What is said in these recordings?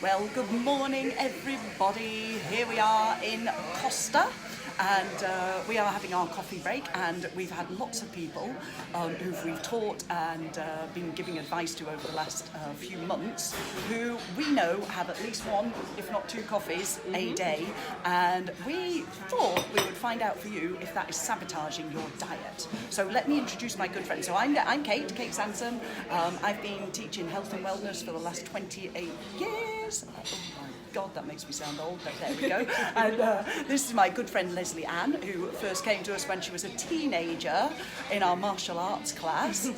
Well, good morning everybody. Here we are in Costa and we are having our coffee break, and we've had lots of people who we've taught and been giving advice to over the last few months who we know have at least one, if not two coffees a day, and we thought we would find out for you if that is sabotaging your diet. So let me introduce my good friend. So I'm Kate Sansum. I've been teaching health and wellness for the last 28 years. Oh my God, that makes me sound old, but there we go. And this is my good friend Leslie Ann, who first came to us when she was a teenager in our martial arts class,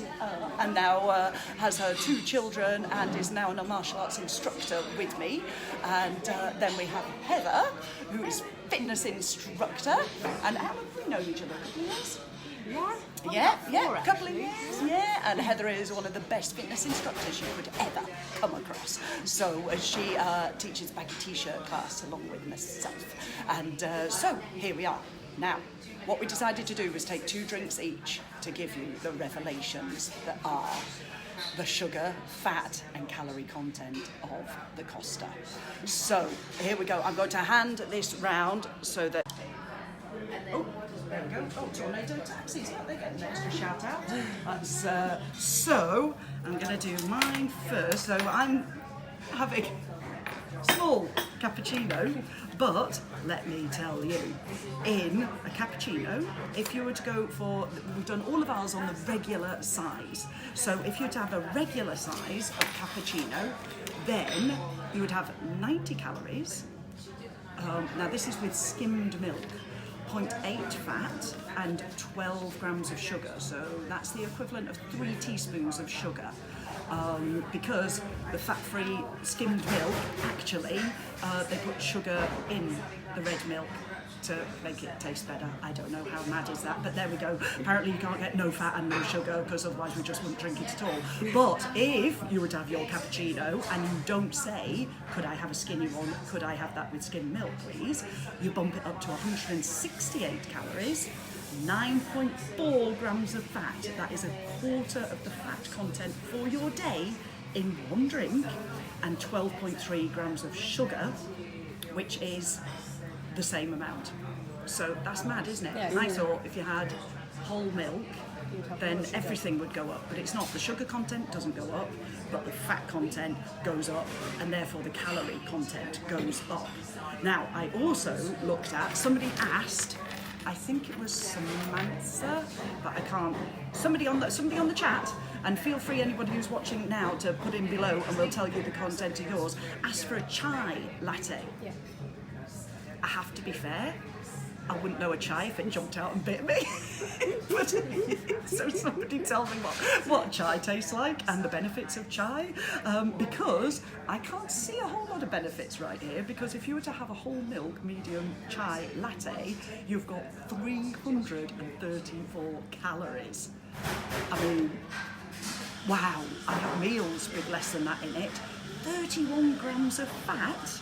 and now has her two children and is now a martial arts instructor with me. And then we have Heather, who is fitness instructor. And how have we known each other? A couple of years? Yeah, a couple of years, yeah. And Heather is one of the best fitness instructors you could ever come across. So she teaches baggy t-shirt class along with myself. And so here we are. Now, what we decided to do was take 2 drinks each to give you the revelations that are the sugar, fat and calorie content of the Costa. So here we go. I'm going to hand this round so that... Oh, there we go. Oh, tornado taxis. Oh, they get an extra shout out. That's, so I'm going to do mine first. So I'm having small cappuccino, but let me tell you, in a cappuccino, if you were to go for, we've done all of ours on the regular size. So if you were to have a regular size of cappuccino, then you would have 90 calories. Now this is with skimmed milk. 0.8 fat and 12 grams of sugar, so that's the equivalent of 3 teaspoons of sugar. Because the fat-free skimmed milk, actually, they put sugar in the red milk to make it taste better. I don't know how mad is that, but there we go. Apparently you can't get no fat and no sugar, because otherwise we just wouldn't drink it at all. But if you were to have your cappuccino and you don't say, could I have a skinny one, could I have that with skimmed milk please, you bump it up to 168 calories, 9.4 grams of fat. That is a quarter of the fat content for your day in one drink, and 12.3 grams of sugar, which is the same amount. So that's mad, isn't it? Yeah, I thought if you had whole milk, then everything would go up, but it's not. The sugar content doesn't go up, but the fat content goes up, and therefore the calorie content goes up. Now, I also looked at, somebody asked, I think it was Samantha, but I can't, somebody on the chat, and feel free, anybody who's watching now, to put in below and we'll tell you the content of yours, asked for a chai latte. Yeah. I have to be fair, I wouldn't know a chai if it jumped out and bit me. But, so somebody tell me what chai tastes like and the benefits of chai, because I can't see a whole lot of benefits right here, because if you were to have a whole milk medium chai latte, you've got 334 calories. I mean, wow, I have meals with less than that in it. 31 grams of fat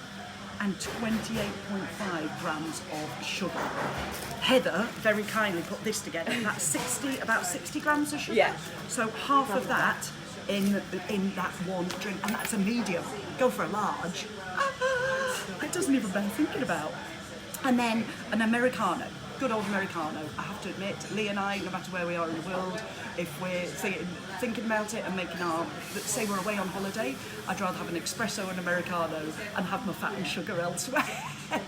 and 28.5 grams of sugar. Heather very kindly put this together. That's about 60 grams of sugar. Yeah. So half of that in that one drink, and that's a medium. Go for a large. It doesn't even bear thinking about. And then an Americano. Good old Americano. I have to admit, Lee and I, no matter where we are in the world, if we're thinking about it and making say we're away on holiday, I'd rather have an espresso and Americano and have my fat and sugar elsewhere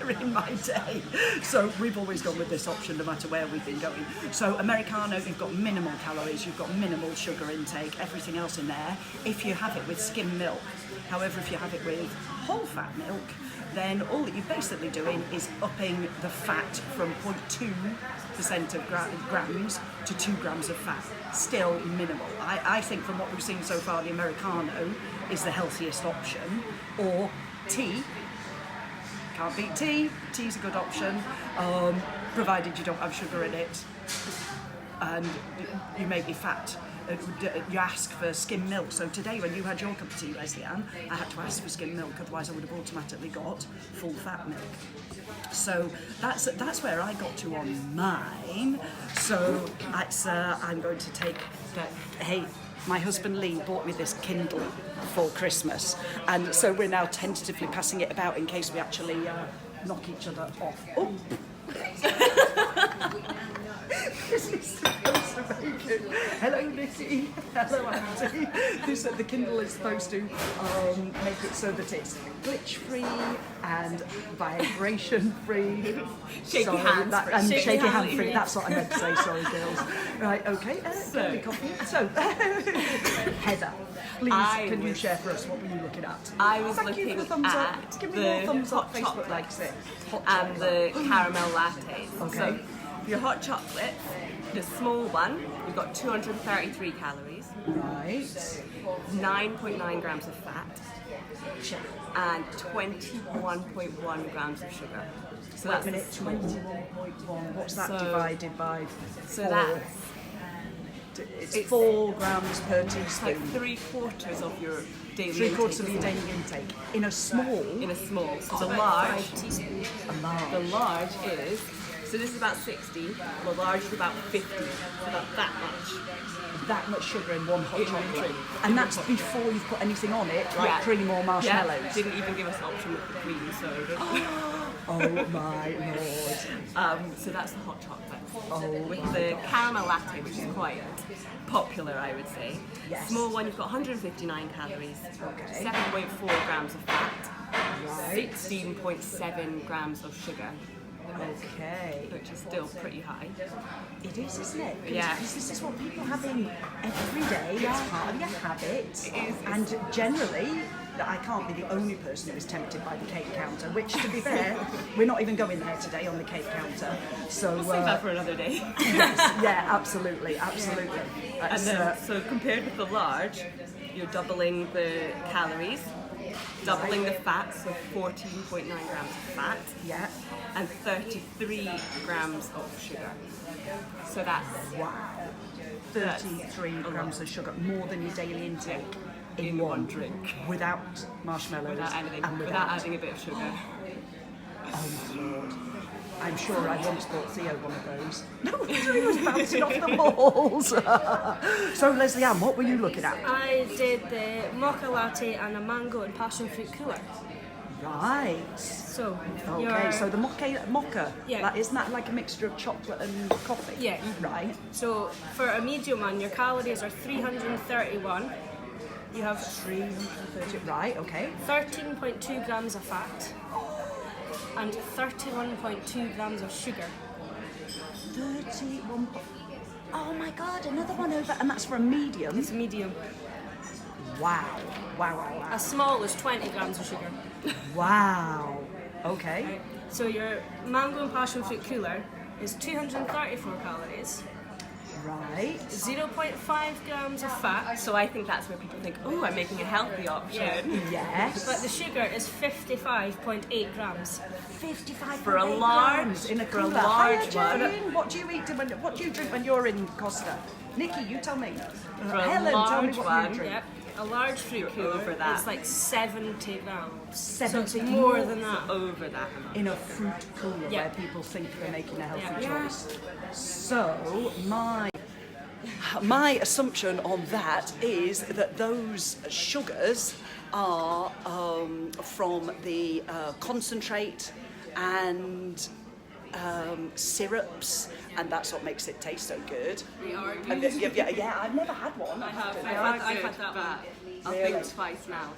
in my day. So we've always gone with this option no matter where we've been going. So Americano, you've got minimal calories, you've got minimal sugar intake, everything else in there, if you have it with skimmed milk. However, if you have it with whole fat milk, then all that you're basically doing is upping the fat from 0.2% of grams to 2 grams of fat. Still minimal. I think from what we've seen so far, the Americano is the healthiest option, or tea. Can't beat tea. Tea's a good option, provided you don't have sugar in it and you may be fat. You ask for skim milk. So today when you had your cup of tea, Leslie Ann, I had to ask for skim milk, otherwise I would have automatically got full fat milk. So that's where I got to on mine. So I'm going to take that. Hey, my husband Lee bought me this Kindle before Christmas. And so we're now tentatively passing it about in case we actually knock each other off. Oh. This is supposed to make it. Hello, Nikki. Hello, Andy. The Kindle is supposed to make it so that it's glitch-free and vibration-free. Shaky hands free. And shaky hand free. That's what I meant to say. Sorry, girls. Right. Okay. So, Heather, please, can you share for us what were you looking at? I was Thank looking you for the thumbs at up. Give me more thumbs up. Facebook chocolate likes it. Hot and chocolate. the caramel lattes. Okay. So your hot chocolate, the small one, you've got 233 calories, Right. 9.9 grams of fat, and 21.1 grams of sugar. So Wait a minute, 21.1. What's that divided by 4? It's 4 grams per teaspoon. like 3/4 of your daily 3/4 of intake. your daily intake. In a small. In a small. So the large, A large. the large is, so this is about 60, the large is about 50, so about that much. That much sugar in one hot In one chocolate. drink. And that's before you've put anything on it, like Yeah. cream or marshmallows. Yeah, didn't even give us an option with the cream, so Oh my lord. so that's the hot chocolate. Oh With my the gosh. caramel latte, which is quite popular, I would say. Yes. Small one, you've got 159 calories, Okay. 7.4 grams of fat, Right. 16.7 grams of sugar, Okay. which is still pretty high. It is, isn't it? Yeah. Because this is what people have in every day. Yeah. It's part of your habit. It is. And generally, I can't be the only person who is tempted by the cake counter, which, to be fair, we're not even going there today on the cake counter. So, Save that for another day. yes, yeah, absolutely, absolutely. And That's, then, so compared with the large, you're doubling the calories, doubling the fat, so 14.9 grams of fat, yeah. and 33 grams of sugar. So that's Wow. 33 grams of sugar, more than your daily intake in one drink. Without marshmallows Without anything, and without adding a bit of sugar. Oh my lord. I'm sure I once bought Theo one of those. No, he was bouncing off the walls. So, Leslie Ann, what were you looking at? I did the mocha latte and a mango and passion fruit cooler. Right. So, Okay, so the mocha, Yeah. isn't that like a mixture of chocolate and coffee? Yeah. Right. So for a medium one, your calories are 331. You have 330, right, okay. 13.2 grams of fat and 31.2 grams of sugar. 31. Oh my god, another one over, and that's for a medium. It's medium. Wow. Wow, wow, wow. A small is 20 grams of sugar. Wow. Okay. So your mango and passion fruit cooler is 234 calories, Right. 0.5 grams of fat, So I think that's where people think, oh, I'm making a healthy option. Yes. but the sugar is 55.8 grams. 55 For a large- in a for a cooler. large Hiya, one. Jane. What do you eat? What do you drink when you're in Costa? Nikki, you tell me. For a Helen, tell me large what one, you drink. Yep. A large fruit You're cooler over that. is like 70 grams. 70 so it's more than that. Over that amount. In a fruit cooler Yeah. where people think they're making a healthy Yeah. choice. So my assumption on that is that those sugars are from the concentrate and syrups, and that's what makes it taste so good. They are And good. yeah, I've never had one. I've had that one. I'll Really? think twice now.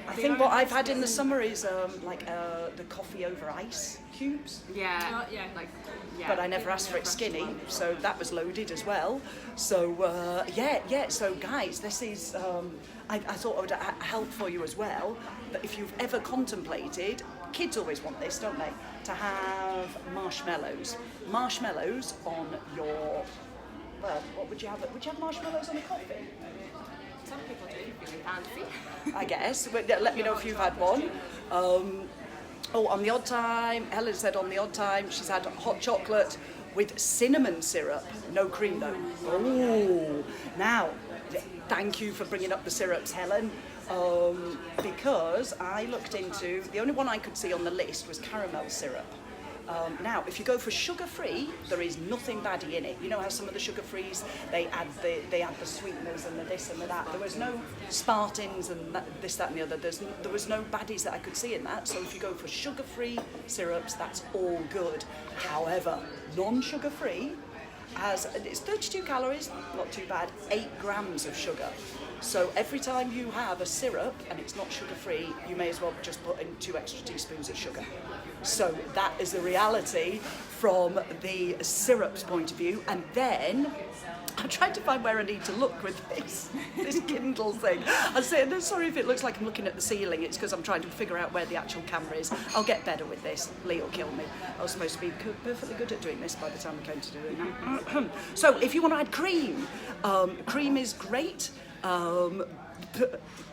I think what I've had in the summer is the coffee over ice cubes. Yeah. Yeah. Yeah. But I never asked for it skinny, so that was loaded as well. So yeah. So guys, this is I thought it would help for you as well. But if you've ever contemplated, kids always want this, don't they? To have marshmallows on your. Well, what would you have? Would you have marshmallows on a coffee? Some people do, feeling fancy. I guess. But let me know if you've had one. On the odd time, Helen said on the odd time she's had hot chocolate with cinnamon syrup, no cream though. Oh, now, thank you for bringing up the syrups, Helen, because I looked into, the only one I could see on the list was caramel syrup. Now, if you go for sugar-free, there is nothing baddie in it. You know how some of the sugar-frees, they add the sweeteners and the this and the that. There was no Spartans and this, that and the other. There was no baddies that I could see in that. So if you go for sugar-free syrups, that's all good. However, non-sugar-free it's 32 calories, not too bad, 8 grams of sugar. So every time you have a syrup and it's not sugar-free, you may as well just put in 2 extra teaspoons of sugar. So that is the reality from the syrup's point of view. And then I'm trying to find where I need to look with this Kindle thing. I'm saying, sorry if it looks like I'm looking at the ceiling, it's because I'm trying to figure out where the actual camera is. I'll get better with this. Lee will kill me. I was supposed to be perfectly good at doing this by the time I came to doing that. So if you want to add cream, cream is great.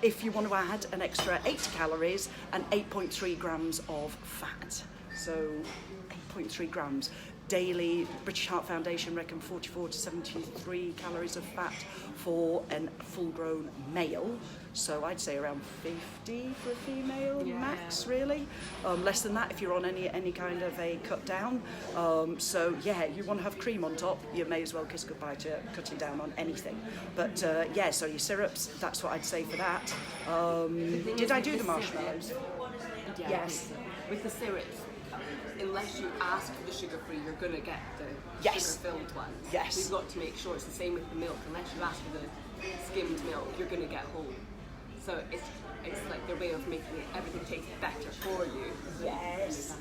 If you want to add an extra 80 calories and 8.3 grams of fat. So 8.3 grams. Daily, British Heart Foundation reckon 44 to 73 calories of fat for a full-grown male. So I'd say around 50 for a female, max, really. Less than that if you're on any kind of a cut down. So yeah, you want to have cream on top, you may as well kiss goodbye to cutting down on anything. But yeah, so your syrups, that's what I'd say for that. Did I do the marshmallows? Yeah, Yes. With the syrups, unless you ask for the sugar-free, you're going to get the Yes. sugar-filled ones. Yes. We've got to make sure it's the same with the milk. Unless you ask for the skimmed milk, you're going to get whole. So it's like their way of making everything taste better for you. Yes,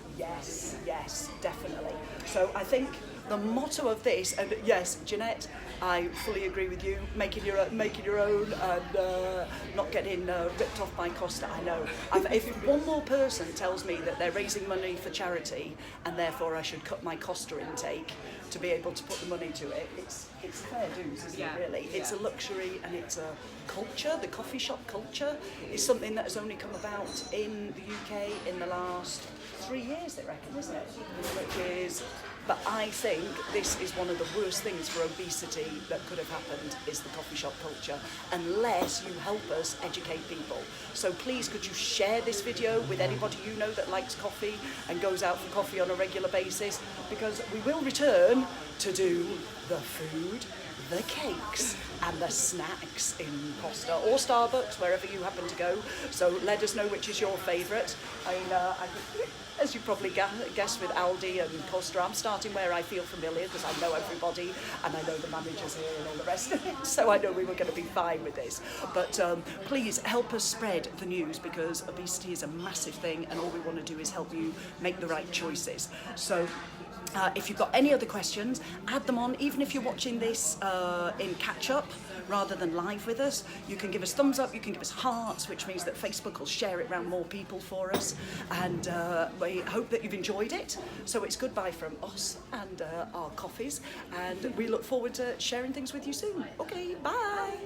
definitely. So I think the motto of this, and yes, Jeanette, I fully agree with you. Making your own and not getting ripped off by Costa. I know. If one more person tells me that they're raising money for charity and therefore I should cut my Costa intake to be able to put the money to it, it's fair dues, isn't it? Really, it's a luxury and it's a culture. The coffee shop culture is something that has only come about in the UK in the last 3 years, they reckon, isn't it? Which is. But I think this is one of the worst things for obesity that could have happened, is the coffee shop culture, unless you help us educate people. So please, could you share this video with anybody you know that likes coffee and goes out for coffee on a regular basis, because we will return to do the food, the cakes and the snacks in Costa or Starbucks, wherever you happen to go. So let us know which is your favourite. I mean, as you probably guessed with Aldi and Costa, I'm starting where I feel familiar because I know everybody and I know the managers here and all the rest of it. So I know we were going to be fine with this. But please help us spread the news, because obesity is a massive thing and all we want to do is help you make the right choices. So if you've got any other questions, add them on. Even if you're watching this in catch-up rather than live with us, you can give us thumbs up, you can give us hearts, which means that Facebook will share it around more people for us. And we hope that you've enjoyed it. So it's goodbye from us and our coffees. And we look forward to sharing things with you soon. Okay, bye.